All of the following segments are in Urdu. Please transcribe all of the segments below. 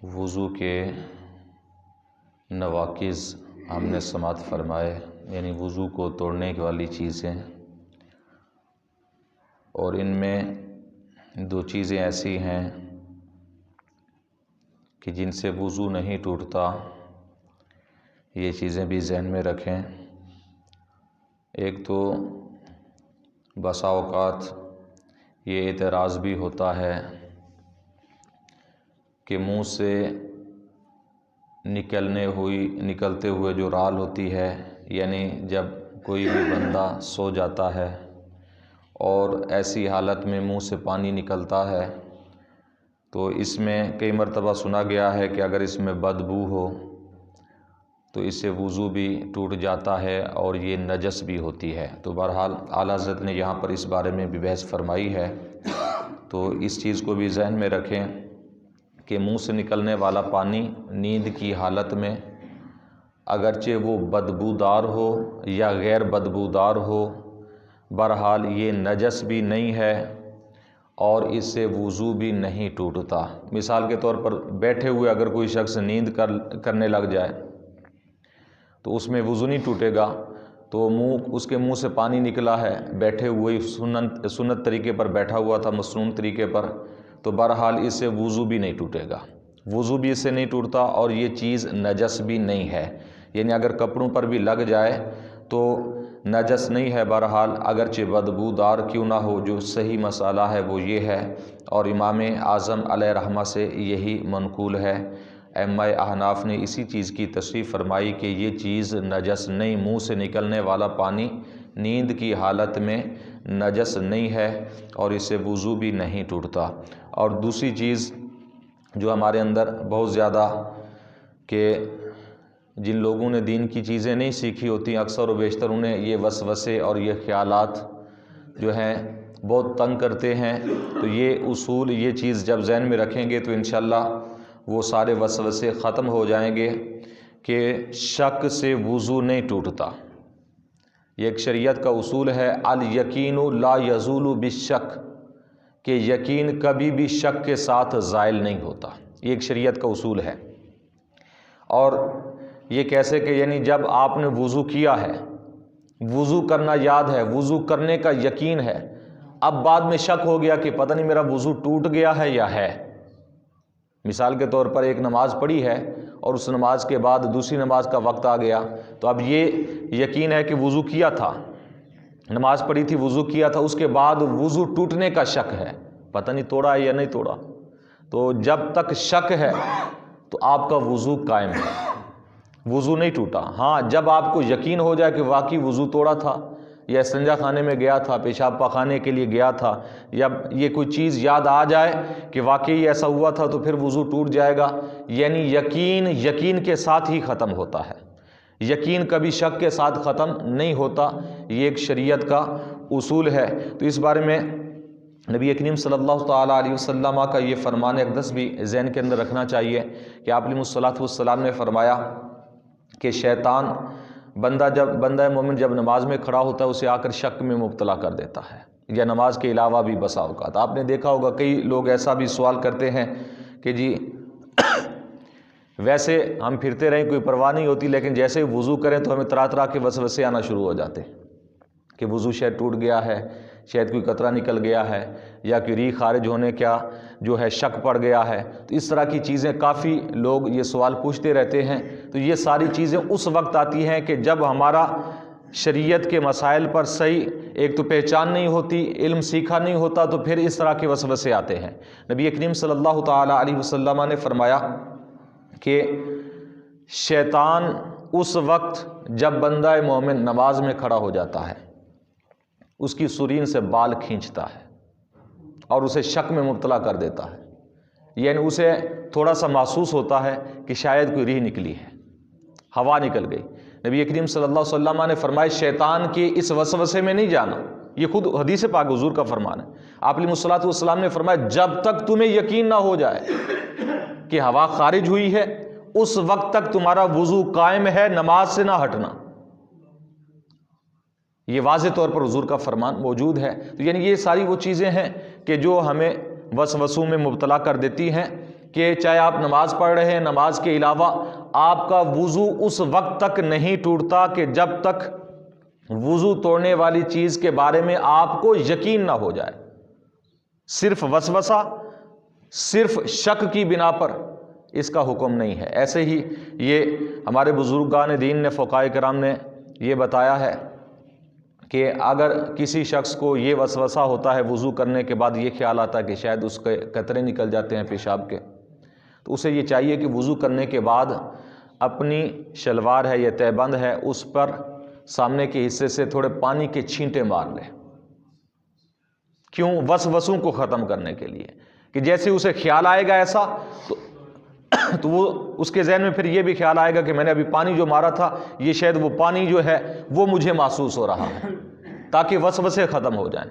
وضو کے نواقض ہم نے سماعت فرمائے، یعنی وضو کو توڑنے والی چیزیں، اور ان میں دو چیزیں ایسی ہیں کہ جن سے وضو نہیں ٹوٹتا، یہ چیزیں بھی ذہن میں رکھیں۔ ایک تو بسا اوقات یہ اعتراض بھی ہوتا ہے کہ منہ سے نکلتے ہوئے جو رال ہوتی ہے، یعنی جب کوئی بھی بندہ سو جاتا ہے اور ایسی حالت میں منہ سے پانی نکلتا ہے تو اس میں کئی مرتبہ سنا گیا ہے کہ اگر اس میں بدبو ہو تو اس سے وضو بھی ٹوٹ جاتا ہے اور یہ نجس بھی ہوتی ہے۔ تو بہرحال اعلیٰ حضرت نے یہاں پر اس بارے میں بھی بحث فرمائی ہے، تو اس چیز کو بھی ذہن میں رکھیں کہ منہ سے نکلنے والا پانی نیند کی حالت میں اگرچہ وہ بدبودار ہو یا غیر بدبودار ہو، بہرحال یہ نجس بھی نہیں ہے اور اس سے وضو بھی نہیں ٹوٹتا۔ مثال کے طور پر بیٹھے ہوئے اگر کوئی شخص نیند کرنے لگ جائے تو اس میں وضو نہیں ٹوٹے گا، تو اس کے منہ سے پانی نکلا ہے، بیٹھے ہوئے سنت طریقے پر بیٹھا ہوا تھا، مسنون طریقے پر، تو بہرحال اس سے وضو بھی نہیں ٹوٹے گا، وضو بھی اس سے نہیں ٹوٹتا اور یہ چیز نجس بھی نہیں ہے۔ یعنی اگر کپڑوں پر بھی لگ جائے تو نجس نہیں ہے، بہرحال اگرچہ بدبودار کیوں نہ ہو۔ جو صحیح مسئلہ ہے وہ یہ ہے، اور امام اعظم علیہ رحمہ سے یہی منقول ہے، ائمہ احناف نے اسی چیز کی تصریح فرمائی کہ یہ چیز نجس نہیں، منہ سے نکلنے والا پانی نیند کی حالت میں نجس نہیں ہے اور اس سے وضو بھی نہیں ٹوٹتا۔ اور دوسری چیز جو ہمارے اندر بہت زیادہ کہ جن لوگوں نے دین کی چیزیں نہیں سیکھی ہوتی، اکثر و بیشتر انہیں یہ وسوسے اور یہ خیالات جو ہیں بہت تنگ کرتے ہیں، تو یہ اصول، یہ چیز جب ذہن میں رکھیں گے تو انشاءاللہ وہ سارے وسوسے ختم ہو جائیں گے کہ شک سے وضو نہیں ٹوٹتا۔ یہ ایک شریعت کا اصول ہے، الیقین لا یزول بالشک، کہ یقین کبھی بھی شک کے ساتھ زائل نہیں ہوتا، یہ ایک شریعت کا اصول ہے۔ اور یہ کیسے کہ یعنی جب آپ نے وضو کیا ہے، وضو کرنا یاد ہے، وضو کرنے کا یقین ہے، اب بعد میں شک ہو گیا کہ پتہ نہیں میرا وضو ٹوٹ گیا ہے یا ہے۔ مثال کے طور پر ایک نماز پڑھی ہے اور اس نماز کے بعد دوسری نماز کا وقت آ گیا، تو اب یہ یقین ہے کہ وضو کیا تھا، نماز پڑھی تھی، وضو کیا تھا، اس کے بعد وضو ٹوٹنے کا شک ہے، پتہ نہیں توڑا ہے یا نہیں توڑا۔ تو جب تک شک ہے تو آپ کا وضو قائم ہے، وضو نہیں ٹوٹا۔ ہاں، جب آپ کو یقین ہو جائے کہ واقعی وضو توڑا تھا، یا استنجا خانے میں گیا تھا، پیشاب پاخانے کے لیے گیا تھا، یا یہ کوئی چیز یاد آ جائے کہ واقعی ایسا ہوا تھا، تو پھر وضو ٹوٹ جائے گا۔ یعنی یقین کے ساتھ ہی ختم ہوتا ہے، یقین کبھی شک کے ساتھ ختم نہیں ہوتا، یہ ایک شریعت کا اصول ہے۔ تو اس بارے میں نبی کریم صلی اللہ تعالیٰ علیہ وسلم کا یہ فرمان اقدس بھی ذہن کے اندر رکھنا چاہیے کہ آپ علیہ الصلوۃ والسلام نے فرمایا کہ شیطان بندہ مومن جب نماز میں کھڑا ہوتا ہے اسے آ کر شک میں مبتلا کر دیتا ہے، یا نماز کے علاوہ بھی بسا اوقات آپ نے دیکھا ہوگا کئی لوگ ایسا بھی سوال کرتے ہیں کہ جی ویسے ہم پھرتے رہیں کوئی پرواہ نہیں ہوتی، لیکن جیسے وضو کریں تو ہمیں طرح طرح کے وسوسے آنا شروع ہو جاتے ہیں کہ وضو شاید ٹوٹ گیا ہے، شاید کوئی قطرہ نکل گیا ہے، یا کوئی ریح خارج ہونے کا جو ہے شک پڑ گیا ہے۔ تو اس طرح کی چیزیں کافی لوگ یہ سوال پوچھتے رہتے ہیں۔ تو یہ ساری چیزیں اس وقت آتی ہیں کہ جب ہمارا شریعت کے مسائل پر صحیح ایک تو پہچان نہیں ہوتی، علم سیکھا نہیں ہوتا، تو پھر اس طرح کے وسوسے آتے ہیں۔ نبی کریم صلی اللہ تعالیٰ علیہ وسلم نے فرمایا کہ شیطان اس وقت جب بندہ مومن نماز میں کھڑا ہو جاتا ہے، اس کی سرین سے بال کھینچتا ہے اور اسے شک میں مبتلا کر دیتا ہے۔ یعنی اسے تھوڑا سا محسوس ہوتا ہے کہ شاید کوئی ریح نکلی ہے، ہوا نکل گئی۔ نبی کریم صلی اللہ علیہ وسلم نے فرمایا شیطان کے اس وسوسے میں نہیں جانا، یہ خود حدیث پاک حضور کا فرمان ہے۔ آپ علیہ الصلوۃ والسلام نے فرمایا جب تک تمہیں یقین نہ ہو جائے کہ ہوا خارج ہوئی ہے، اس وقت تک تمہارا وضو قائم ہے، نماز سے نہ ہٹنا۔ یہ واضح طور پر حضور کا فرمان موجود ہے۔ تو یعنی یہ ساری وہ چیزیں ہیں کہ جو ہمیں وسوسوں میں مبتلا کر دیتی ہیں کہ چاہے آپ نماز پڑھ رہے ہیں، نماز کے علاوہ آپ کا وضو اس وقت تک نہیں ٹوٹتا کہ جب تک وضو توڑنے والی چیز کے بارے میں آپ کو یقین نہ ہو جائے۔ صرف وسوسہ، صرف شک کی بنا پر اس کا حکم نہیں ہے۔ ایسے ہی یہ ہمارے بزرگان دین نے، فقہائے کرام نے یہ بتایا ہے کہ اگر کسی شخص کو یہ وسوسہ ہوتا ہے وضو کرنے کے بعد، یہ خیال آتا ہے کہ شاید اس کے قطرے نکل جاتے ہیں پیشاب کے، تو اسے یہ چاہیے کہ وضو کرنے کے بعد اپنی شلوار ہے یا تہبند ہے اس پر سامنے کے حصے سے تھوڑے پانی کے چھینٹے مار لے۔ کیوں؟ وسوسوں کو ختم کرنے کے لیے، کہ جیسے اسے خیال آئے گا ایسا تو وہ اس کے ذہن میں پھر یہ بھی خیال آئے گا کہ میں نے ابھی پانی جو مارا تھا، یہ شاید وہ پانی جو ہے وہ مجھے محسوس ہو رہا ہے، تاکہ وسوسے ختم ہو جائیں۔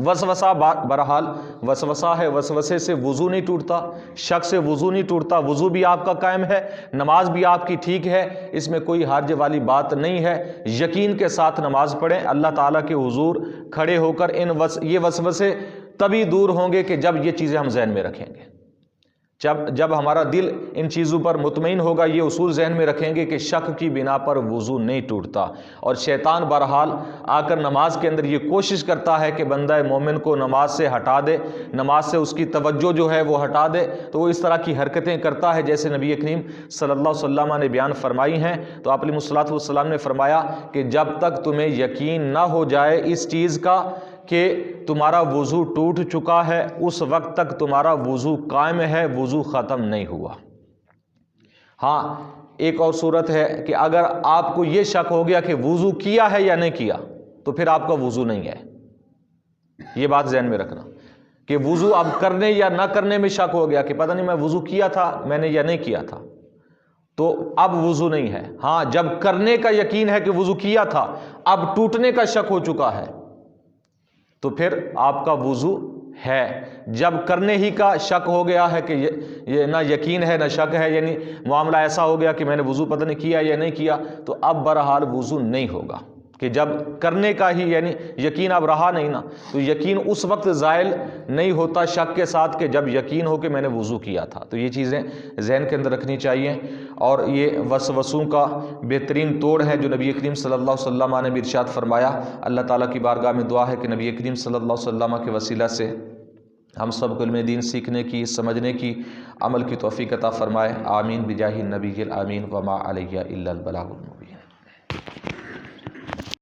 وسوسہ بہرحال وسوسہ ہے، وسوسے سے وضو نہیں ٹوٹتا، شک سے وضو نہیں ٹوٹتا، وضو بھی آپ کا قائم ہے، نماز بھی آپ کی ٹھیک ہے، اس میں کوئی حرج والی بات نہیں ہے۔ یقین کے ساتھ نماز پڑھیں، اللہ تعالیٰ کے حضور کھڑے ہو کر یہ وسوسے تبھی دور ہوں گے کہ جب یہ چیزیں ہم ذہن میں رکھیں گے، جب ہمارا دل ان چیزوں پر مطمئن ہوگا، یہ اصول ذہن میں رکھیں گے کہ شک کی بنا پر وضو نہیں ٹوٹتا۔ اور شیطان بہرحال آ کر نماز کے اندر یہ کوشش کرتا ہے کہ بندہ مومن کو نماز سے ہٹا دے، نماز سے اس کی توجہ جو ہے وہ ہٹا دے، تو وہ اس طرح کی حرکتیں کرتا ہے جیسے نبی کریم صلی اللہ علیہ وسلم نے بیان فرمائی ہیں۔ تو آپ علیہ الصلوۃ والسلام نے فرمایا کہ جب تک تمہیں یقین نہ ہو جائے اس چیز کا کہ تمہارا وضو ٹوٹ چکا ہے، اس وقت تک تمہارا وضو قائم ہے، وضو ختم نہیں ہوا۔ ہاں، ایک اور صورت ہے کہ اگر آپ کو یہ شک ہو گیا کہ وضو کیا ہے یا نہیں کیا، تو پھر آپ کا وضو نہیں ہے۔ یہ بات ذہن میں رکھنا کہ وضو اب کرنے یا نہ کرنے میں شک ہو گیا کہ پتہ نہیں میں وضو کیا تھا میں نے یا نہیں کیا تھا، تو اب وضو نہیں ہے۔ ہاں، جب کرنے کا یقین ہے کہ وضو کیا تھا، اب ٹوٹنے کا شک ہو چکا ہے، تو پھر آپ کا وضو ہے۔ جب کرنے ہی کا شک ہو گیا ہے کہ یہ نہ یقین ہے نہ شک ہے، یعنی معاملہ ایسا ہو گیا کہ میں نے وضو پتہ نہیں کیا یا نہیں کیا، تو اب بہرحال وضو نہیں ہوگا۔ کہ جب کرنے کا ہی یعنی یقین اب رہا نہیں نا، تو یقین اس وقت زائل نہیں ہوتا شک کے ساتھ کہ جب یقین ہو کہ میں نے وضو کیا تھا۔ تو یہ چیزیں ذہن کے اندر رکھنی چاہیے۔ اور یہ وسوسوں کا بہترین توڑ ہے جو نبی کریم صلی اللہ علیہ وسلم نے بھی ارشاد فرمایا۔ اللہ تعالیٰ کی بارگاہ میں دعا ہے کہ نبی کریم صلی اللہ علیہ وسلم کے وسیلہ سے ہم سب کو علم دین سیکھنے کی، سمجھنے کی، عمل کی توفیق عطا فرمائے۔ آمین بجاہ النبی الامین وما علیہ الا البلاغ المبین۔